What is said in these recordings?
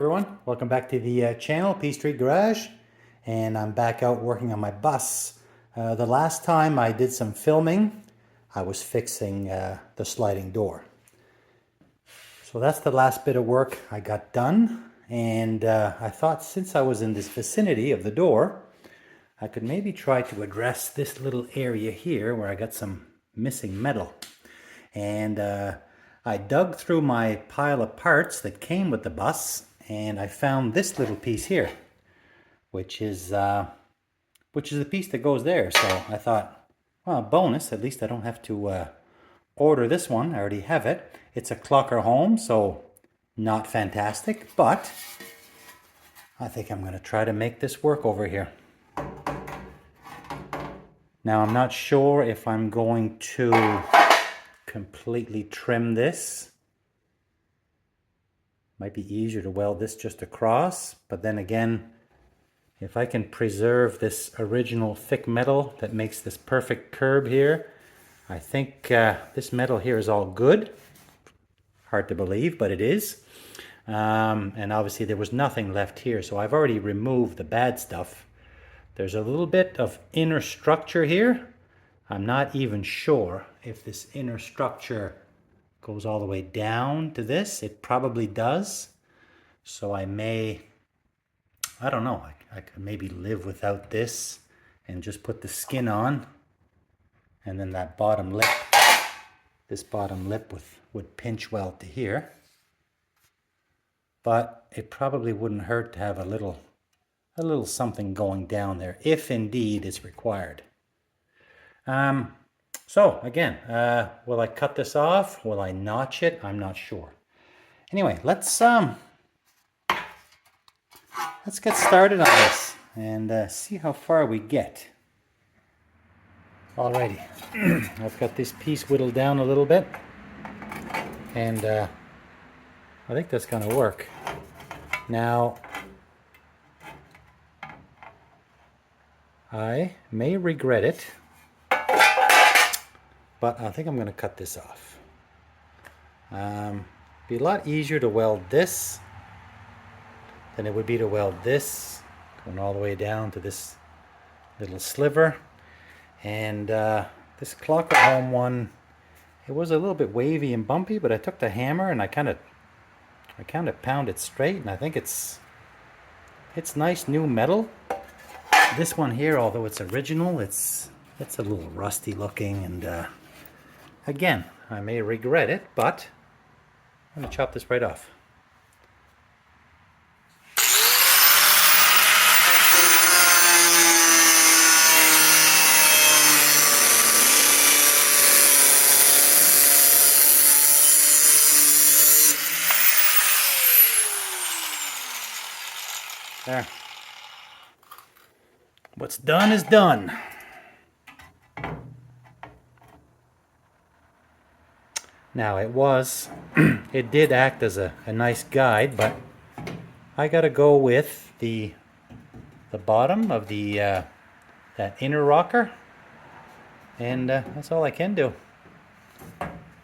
Everyone, welcome back to the channel, P Street Garage, and I'm back out working on my bus. The last time I did some filming, I was fixing the sliding door. So that's the last bit of work I got done, and I thought since I was in this vicinity of the door, I could maybe try to address this little area here where I got some missing metal. And I dug through my pile of parts that came with the bus, and I found this little piece here, which is the piece that goes there. So I thought, well, bonus, at least I don't have to order this one. I already have it. It's a Klokkerholm, so not fantastic, but I think I'm going to try to make this work over here. Now, I'm not sure if I'm going to completely trim this. Might be easier to weld this just across, but then again, if I can preserve this original thick metal that makes this perfect curb here, I think this metal here is all good. Hard to believe, but it is. And obviously there was nothing left here, so I've already removed the bad stuff. There's a little bit of inner structure here. I'm not even sure if this inner structure goes all the way down to this. It probably does. So I don't know, I could maybe live without this and just put the skin on. And then that bottom lip, this bottom lip would pinch weld to here. But it probably wouldn't hurt to have a little something going down there, if indeed it's required. So again, will I cut this off? Will I notch it? I'm not sure. Anyway, let's get started on this and see how far we get. Alrighty, I've got this piece whittled down a little bit, and I think that's going to work. Now, I may regret it, but I think I'm going to cut this off. Be a lot easier to weld this than it would be to weld this, going all the way down to this little sliver. And this Klokkerholm one, it was a little bit wavy and bumpy, but I took the hammer and I kind of pounded straight, and I think it's nice new metal. This one here, although it's original, it's a little rusty looking, and again, I may regret it, but I'm going to chop this right off. There. What's done is done. Now it did act as a nice guide, but I gotta go with the bottom of the that inner rocker, and that's all I can do.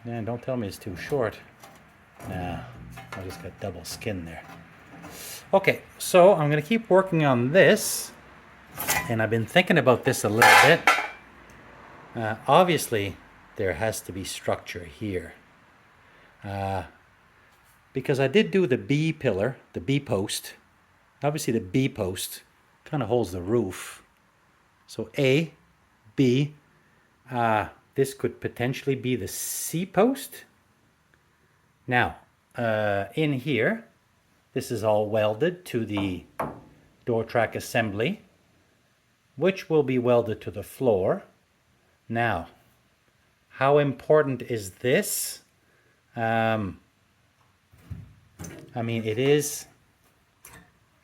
Man, don't tell me it's too short. Nah, I just got double skin there. Okay, so I'm gonna keep working on this, and I've been thinking about this a little bit. Obviously, there has to be structure here. Because I did do the B pillar, the B post. Obviously the B post kind of holds the roof. So A, B, this could potentially be the C post. Now, in here, this is all welded to the door track assembly, which will be welded to the floor. Now, how important is this? I mean, it is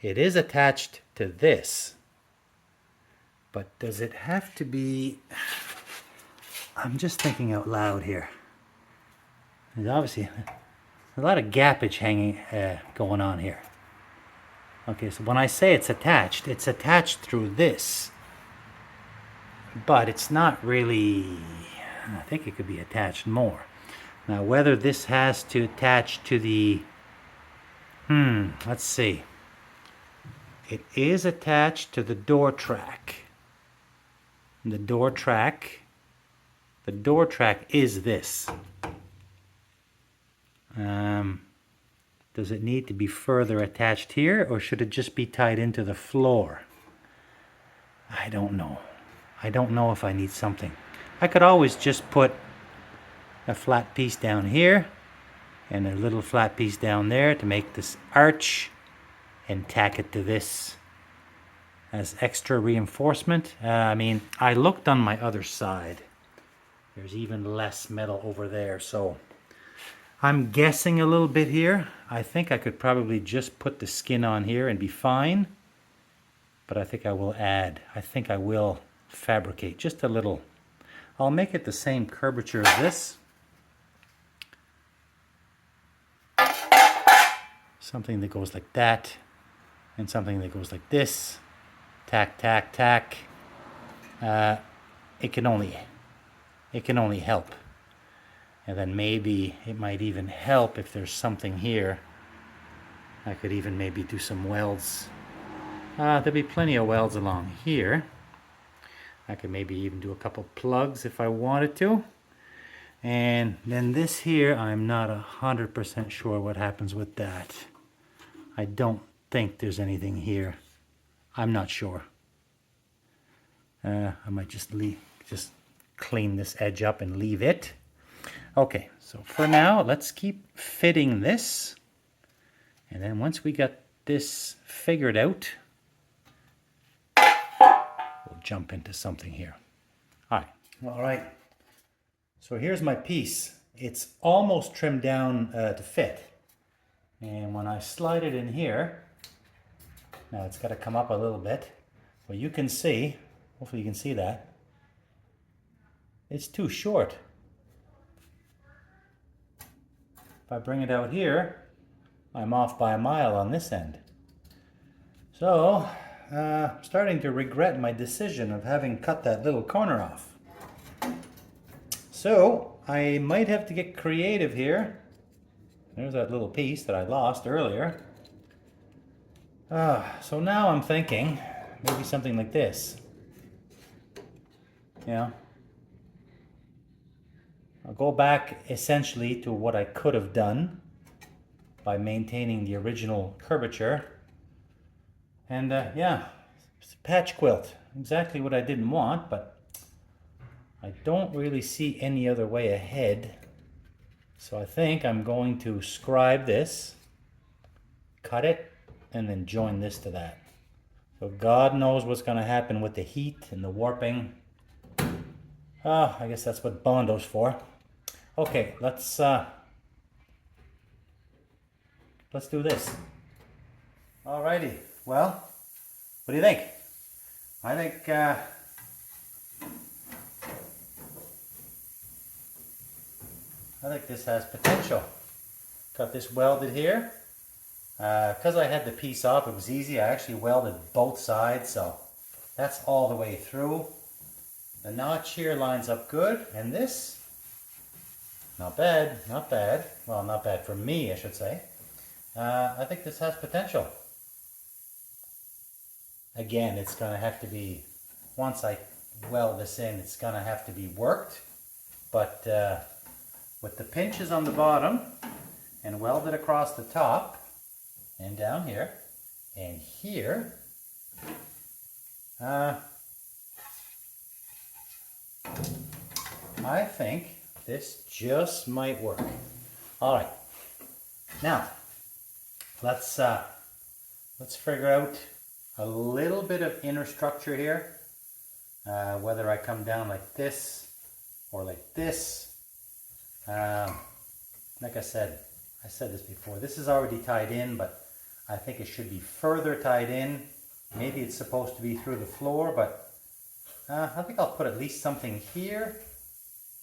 attached to this, but does it have to be? I'm just thinking out loud here. There's obviously a lot of gappage hanging going on here. Okay, so when I say it's attached through this, but it's not really. I think it could be attached more. Now, whether this has to attach to the Let's see. It is attached to the door track. The door track is this. Does it need to be further attached here, or should it just be tied into the floor? I don't know. I don't know if I need something. I could always just put a flat piece down here and a little flat piece down there to make this arch and tack it to this as extra reinforcement. I mean, I looked on my other side. There's even less metal over there, so I'm guessing a little bit here. I think I could probably just put the skin on here and be fine. But I think I will add. I think I will fabricate just a little. I'll make it the same curvature as this. Something that goes like that. And something that goes like this. Tack, tack, tack. It can only help. And then maybe it might even help if there's something here. I could even maybe do some welds. There'll be plenty of welds along here. I could maybe even do a couple plugs if I wanted to. And then this here, I'm not 100% sure what happens with that. I don't think there's anything here. I'm not sure. I might just clean this edge up and leave it. Okay, so for now, let's keep fitting this. And then once we got this figured out, we'll jump into something here. All right. So here's my piece. It's almost trimmed down to fit. And when I slide it in here, now it's got to come up a little bit. Well, you can see, hopefully you can see that, it's too short. If I bring it out here, I'm off by a mile on this end. So, I'm starting to regret my decision of having cut that little corner off. So, I might have to get creative here. There's that little piece that I lost earlier. So now I'm thinking maybe something like this. Yeah. I'll go back essentially to what I could have done by maintaining the original curvature. And yeah, it's a patch quilt. Exactly what I didn't want, but I don't really see any other way ahead. So I think I'm going to scribe this, cut it, and then join this to that. So God knows what's going to happen with the heat and the warping. I guess that's what Bondo's for. Okay, let's do this. Alrighty, well, what do you think? I think this has potential. Got this welded here. Because I had the piece off, it was easy. I actually welded both sides, so that's all the way through. The notch here lines up good, and this, not bad, not bad. Well, not bad for me, I should say. I think this has potential. Again, it's going to have to be, once I weld this in, it's going to have to be worked. But with the pinches on the bottom and welded across the top and down here and here, I think this just might work. All right, now let's figure out a little bit of inner structure here, whether I come down like this or like this. Like I said this before, this is already tied in, but I think it should be further tied in. Maybe it's supposed to be through the floor, but I think I'll put at least something here,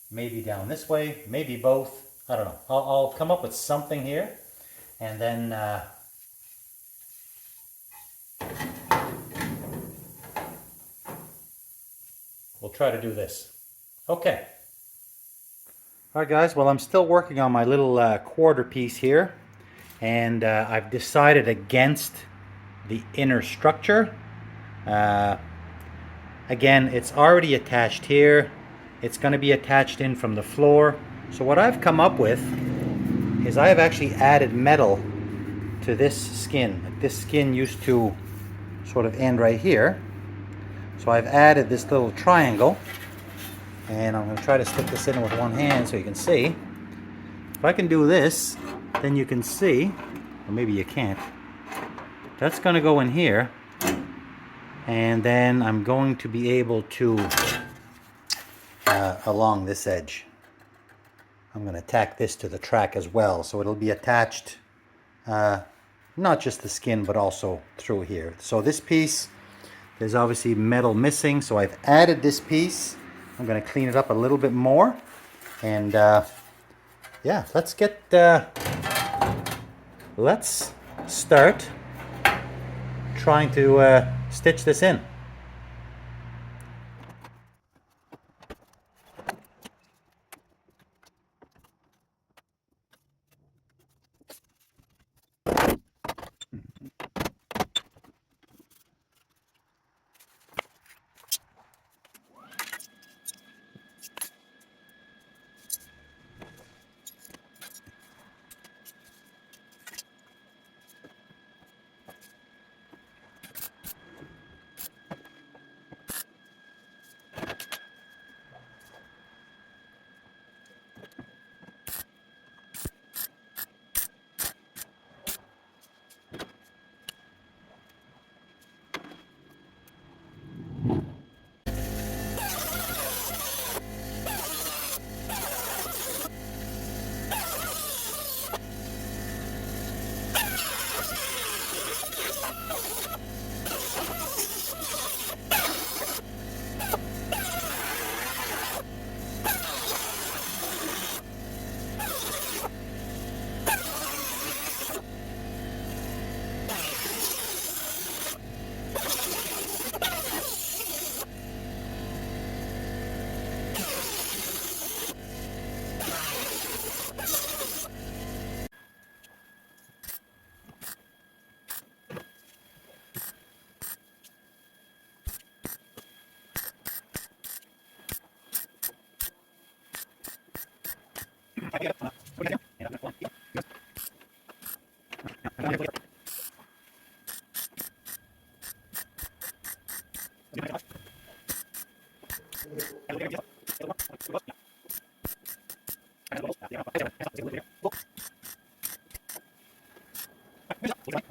maybe down this way, maybe both. I don't know. I'll come up with something here, and then we'll try to do this. Okay. All right, guys. Well, I'm still working on my little quarter piece here, and I've decided against the inner structure. Again, it's already attached here. It's going to be attached in from the floor. So what I've come up with is I have actually added metal to this skin. Like this skin used to sort of end right here. So I've added this little triangle, and I'm going to try to stick this in with one hand so you can see. If I can do this, then you can see, or maybe you can't. That's going to go in here, and then I'm going to be able to, along this edge, I'm going to tack this to the track as well, so it'll be attached, not just the skin, but also through here. So this piece, there's obviously metal missing, so I've added this piece. I'm going to clean it up a little bit more, and yeah, let's start trying to stitch this in.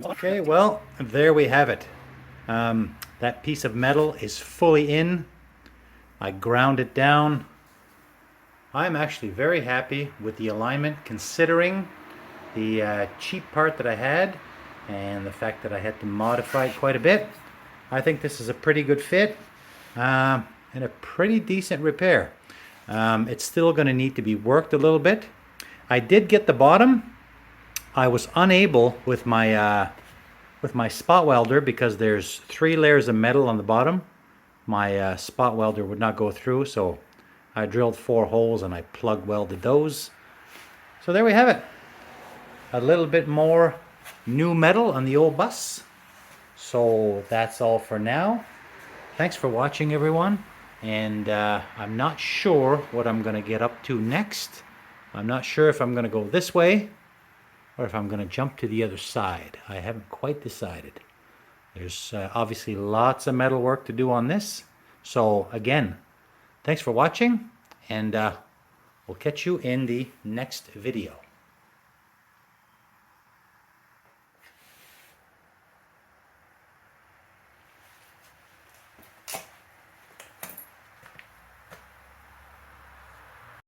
Okay, well, there we have it. That piece of metal is fully in. I ground it down. I'm actually very happy with the alignment, considering the cheap part that I had and the fact that I had to modify it quite a bit. I think this is a pretty good fit and a pretty decent repair. It's still going to need to be worked a little bit. I did get the bottom. I was unable with my spot welder, because there's 3 layers of metal on the bottom. My spot welder would not go through, so I drilled 4 holes and I plug welded those. So there we have it. A little bit more new metal on the old bus. So that's all for now. Thanks for watching, everyone. And I'm not sure what I'm going to get up to next. I'm not sure if I'm going to go this way or if I'm going to jump to the other side. I haven't quite decided. There's obviously lots of metal work to do on this. So again, thanks for watching, and we'll catch you in the next video.